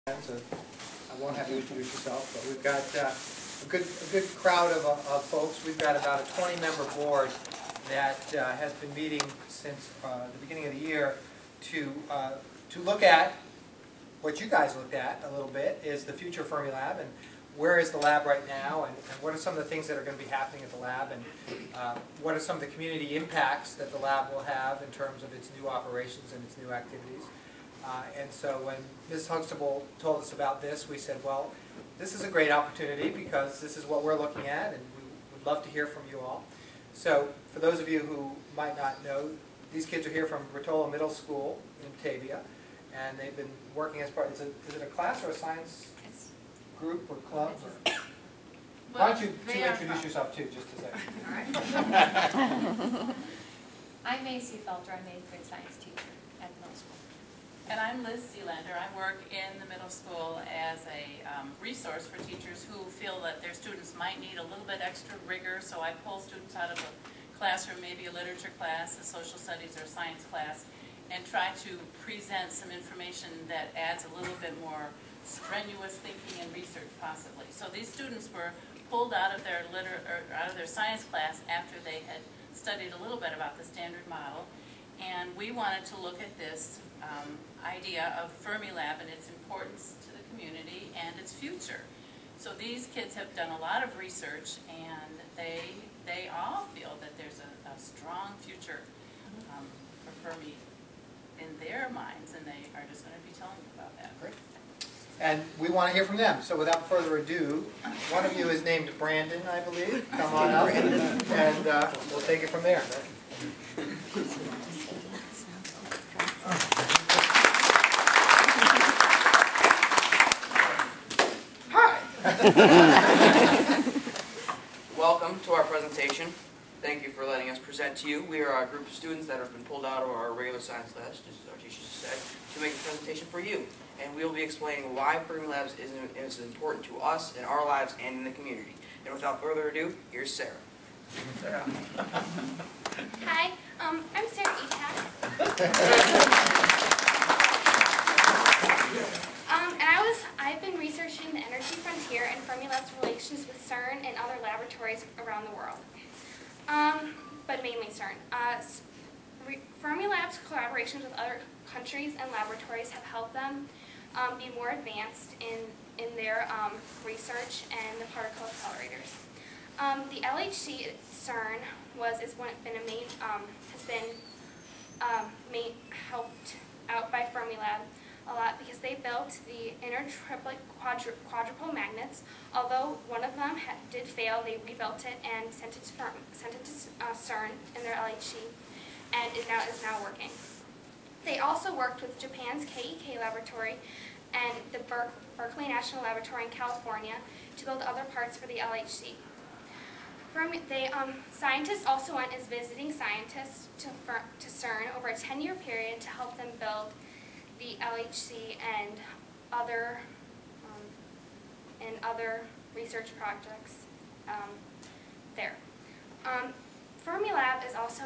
So I won't have you introduce yourself, but we've got a good crowd of folks. We've got about a 20-member board that has been meeting since the beginning of the year to look at what you guys looked at a little bit, is the future Fermi Lab, and where is the lab right now, and what are some of the things that are going to be happening at the lab, and what are some of the community impacts that the lab will have in terms of its new operations and its new activities. And so when Ms. Huxtable told us about this, we said, well, this is a great opportunity because this is what we're looking at, and we would love to hear from you all. So for those of you who might not know, these kids are here from Rotolo Middle School in Batavia, and they've been working as part, is it a class or a science group or club? Or? Why don't you introduce yourself too, just a second. All right. I'm Macy Felter. I'm an 8th grade science teacher at the middle school. And I'm Liz Selander. I work in the middle school as a resource for teachers who feel that their students might need a little bit extra rigor, so I pull students out of a classroom, maybe a literature class, a social studies, or a science class, and try to present some information that adds a little bit more strenuous thinking and research possibly. So these students were pulled out of their science class after they had studied a little bit about the standard model, and we wanted to look at this idea of Fermi Lab and its importance to the community and its future. So these kids have done a lot of research, and they all feel that there's a strong future for Fermi in their minds, and they are just going to be telling you about that. Great. And we want to hear from them. So without further ado, one of you is named Brandon, I believe. Come on up, and we'll take it from there. Welcome to our presentation. Thank you for letting us present to you. We are a group of students that have been pulled out of our regular science class, just as our teachers said, to make a presentation for you. And we will be explaining why Fermi Labs is important to us in our lives and in the community. And without further ado, here's Sarah. Sarah. Hi, I'm Sarah Etak. I've been researching the energy frontier and Fermi Lab's relations with CERN and other laboratories around the world, but mainly CERN. Fermi Lab's collaborations with other countries and laboratories have helped them be more advanced in their research and the particle accelerators. The LHC at CERN has been helped out by Fermi Lab a lot because they built the inner triplet quadrupole magnets. Although one of them did fail, they rebuilt it and sent it to CERN in their LHC, and it is now working. They also worked with Japan's KEK laboratory and the Berkeley National Laboratory in California to build other parts for the LHC. Scientists also went as visiting scientists to CERN over a 10-year period to help them build the LHC and other research projects there. Fermi Lab is also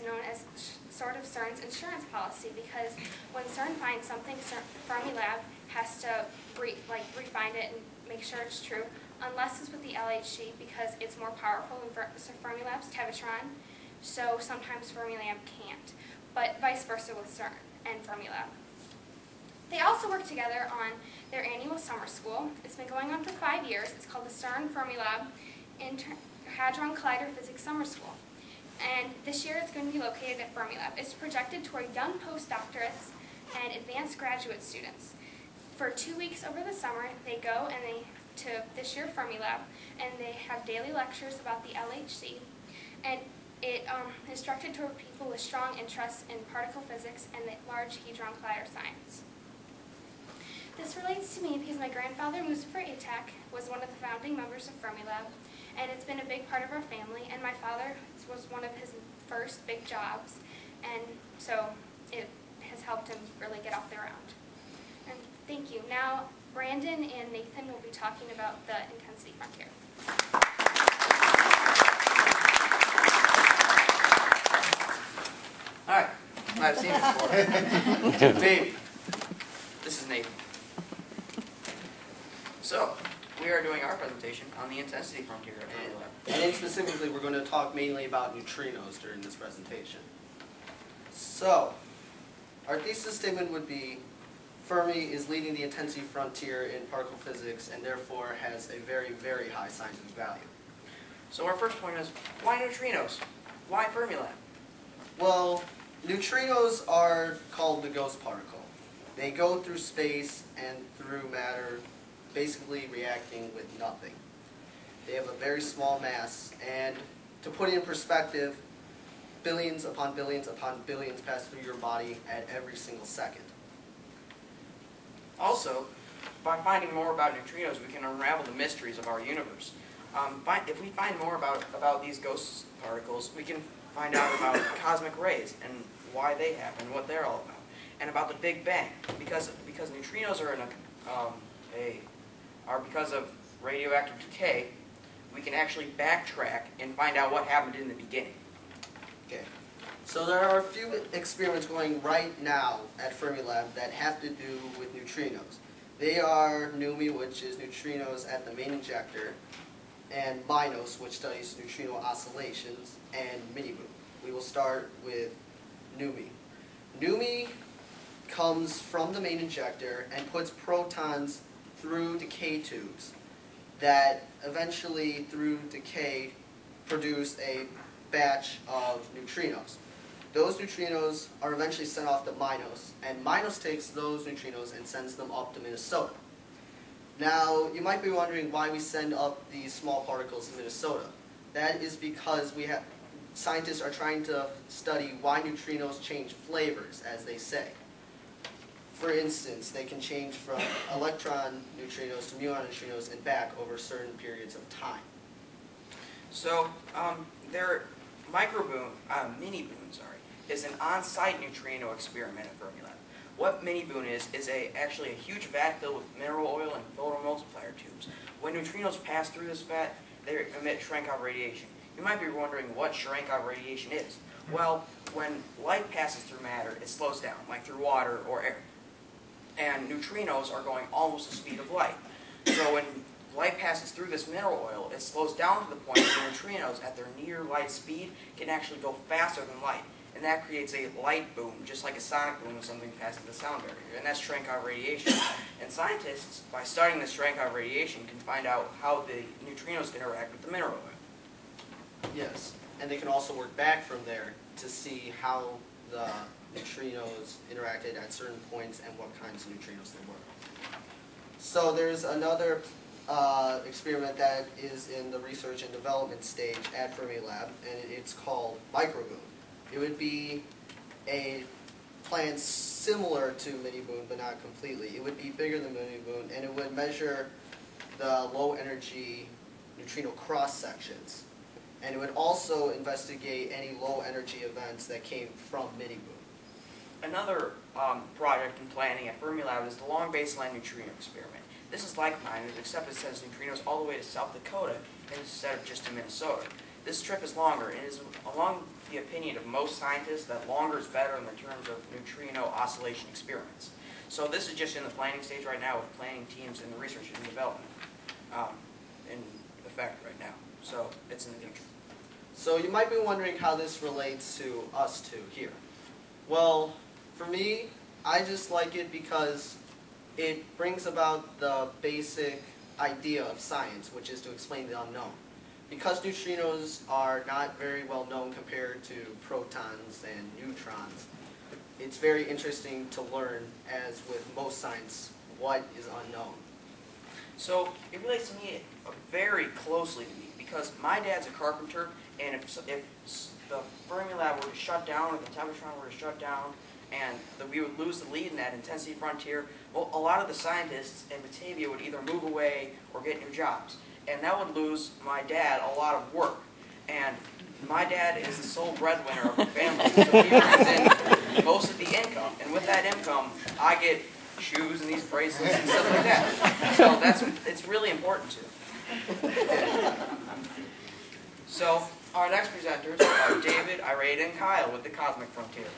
known as sort of CERN's insurance policy, because when CERN finds something, Fermi Lab has to refine it and make sure it's true, unless it's with the LHC because it's more powerful than Fermi Lab's Tevatron, so sometimes Fermi Lab can't, but vice versa with CERN and Fermi Lab. They also work together on their annual summer school. It's been going on for 5 years. It's called the CERN Fermi Lab Hadron Collider Physics Summer School. And this year it's going to be located at Fermi Lab. It's projected toward young postdoctorates and advanced graduate students. For 2 weeks over the summer, they go to this year Fermi Lab, and they have daily lectures about the LHC. And it is directed toward people with strong interests in particle physics and the Large Hadron Collider science. This relates to me because my grandfather, Mustafa Etak, was one of the founding members of Fermi Lab, and it's been a big part of our family, and my father was one of his first big jobs, and so it has helped him really get off the ground. And thank you. Now, Brandon and Nathan will be talking about the intensity frontier. All right, I've seen it before. Baby, this is Nathan. So, we are doing our presentation on the intensity frontier at Fermi Lab. And specifically, we're going to talk mainly about neutrinos during this presentation. So, our thesis statement would be, Fermi is leading the intensity frontier in particle physics and therefore has a very, very high scientific value. So our first point is, why neutrinos? Why Fermi Lab? Well, neutrinos are called the ghost particle. They go through space and through matter, basically reacting with nothing. They have a very small mass, and to put it in perspective, billions upon billions upon billions pass through your body at every single second. Also, by finding more about neutrinos, we can unravel the mysteries of our universe. If we find more about these ghost particles, we can find out about cosmic rays and why they happen, what they're all about, and about the Big Bang. Because neutrinos are because of radioactive decay, we can actually backtrack and find out what happened in the beginning. Okay. So there are a few experiments going right now at Fermi Lab that have to do with neutrinos. They are NUMI, which is neutrinos at the main injector, and MINOS, which studies neutrino oscillations, and MiniBOOM. We will start with NUMI. NUMI comes from the main injector and puts protons through decay tubes that eventually, through decay, produce a batch of neutrinos. Those neutrinos are eventually sent off to MINOS, and MINOS takes those neutrinos and sends them up to Minnesota. Now, you might be wondering why we send up these small particles to Minnesota. That is because scientists are trying to study why neutrinos change flavors, as they say. For instance, they can change from electron neutrinos to muon neutrinos and back over certain periods of time. So, MiniBOOM, is an on-site neutrino experiment at Fermi Lab. What MiniBOOM is actually a huge vat filled with mineral oil and photomultiplier tubes. When neutrinos pass through this vat, they emit Cherenkov radiation. You might be wondering what Cherenkov radiation is. Well, when light passes through matter, it slows down, like through water or air. And neutrinos are going almost the speed of light. So when light passes through this mineral oil, it slows down to the point where neutrinos at their near light speed can actually go faster than light. And that creates a light boom, just like a sonic boom when something passes the sound barrier. And that's Cherenkov radiation. And scientists, by studying this Cherenkov radiation, can find out how the neutrinos interact with the mineral oil. Yes, and they can also work back from there to see how the neutrinos interacted at certain points and what kinds of neutrinos they were. So there's another experiment that is in the research and development stage at Fermi Lab, and it's called MicroBOOM. It would be a plan similar to MiniBOOM, but not completely. It would be bigger than MiniBOOM, and it would measure the low-energy neutrino cross-sections. And it would also investigate any low-energy events that came from MiniBOOM. Another project in planning at Fermi Lab is the Long Baseline Neutrino Experiment. This is like-minded, except it sends neutrinos all the way to South Dakota instead of just to Minnesota. This trip is longer, and it is along the opinion of most scientists that longer is better in the terms of neutrino oscillation experiments. So this is just in the planning stage right now with planning teams in the research and development in effect right now. So it's in the future. So you might be wondering how this relates to us two here. Well, for me, I just like it because it brings about the basic idea of science, which is to explain the unknown. Because neutrinos are not very well known compared to protons and neutrons, it's very interesting to learn, as with most science, what is unknown. So it relates to me very closely to me because my dad's a carpenter, and if the Fermi Lab were to shut down, or the Temperaton were to shut down, and we would lose the lead in that intensity frontier, well, a lot of the scientists in Batavia would either move away or get new jobs. And that would lose my dad a lot of work. And my dad is the sole breadwinner of the family, so he brings in most of the income. And with that income, I get shoes and these bracelets and stuff like that. So it's really important to. So our next presenters are David, Irene, and Kyle with the Cosmic Frontier.